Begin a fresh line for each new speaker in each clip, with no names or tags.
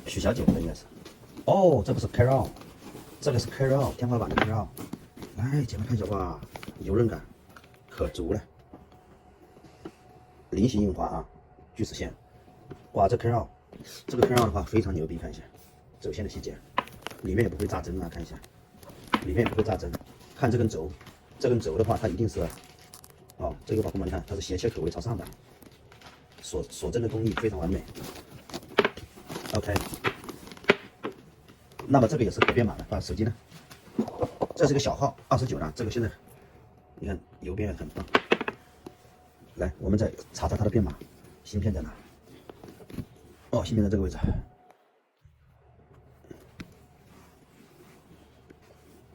许小姐的应该是。哦，这不是 Carol， 这个是 Carol 天花板的 Carol。来，姐妹看一下，哇，油润感可足了，菱形印花啊，锯齿线。哇，这 Carol， 这个 Carol 的话非常牛逼，看一下走线的细节，里面也不会扎针啊，看一下，里面也不会扎针。看这根轴，这根轴的话，它一定是，哦，这个保护膜你看它是斜切口位朝上的，锁针的工艺非常完美。OK， 那么这个也是可变码的啊，手机呢？这是个小号，29呢，这个现在你看邮编很棒。来，我们再查查它的编码，芯片在哪？哦，芯片在这个位置。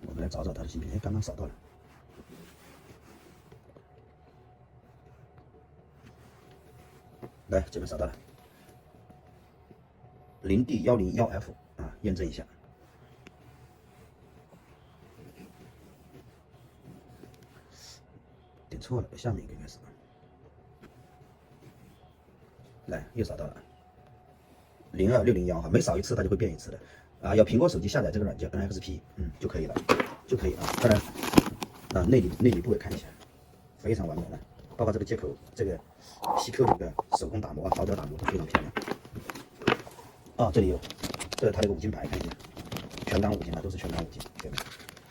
我们来找找它的芯片，哎，刚刚扫到了。来，这边扫到了0D101F 啊，验证一下。点错了，下面一个应该是。来，又扫到了02601哈，每扫一次它就会变一次的啊。要苹果手机下载这个软件 NXP， 就可以了，就可以啊。当然啊，内里部也看一下，非常完美了，包括这个接口，这个吸扣的一个手工打磨啊，陶雕打磨都非常漂亮。啊，这里有，这是它的一个5金牌，看一下，全钢5金啊，都是全钢5金，对吧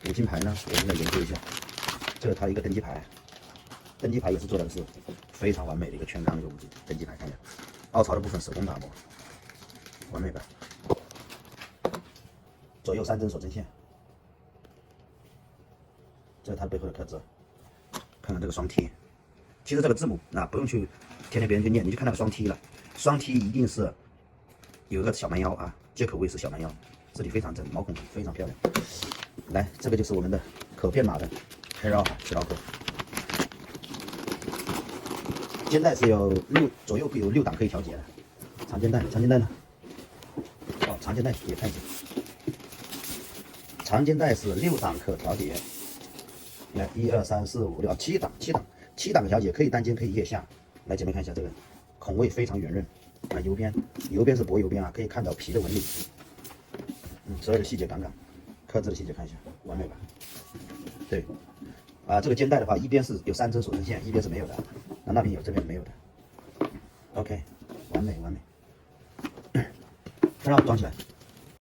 ？5金牌呢，我们来研究一下，这是它的一个登机牌，登机牌也是做的是非常完美的一个全钢的一个5金登机牌，看一下。凹槽的部分手工打磨，完美吧？左右3针锁针线，这是它背后的刻字。看看这个双 T， 其实这个字母啊不用去天天别人去念，你就看那个双 T 了。双 T 一定是有一个小蛮腰啊，接口位是小蛮腰，字体非常正，毛孔非常漂亮。来，这个就是我们的可变码的Carol7刀口。肩带是有左右有6档可以调节的，长肩带呢？哦，长肩带也看一下，长肩带是6档可调节。来，1、2、3、4、5、6、7档调节，可以单肩，可以腋下。来，姐妹看一下这个孔位非常圆润啊，邮边是薄邮边啊，可以看到皮的纹理，所有的细节杠杠，刻字的细节看一下，完美吧？对，啊，这个肩带的话，一边是有3针锁针线，一边是没有的。那边有，这边没有的。OK， 完美。让我装起来。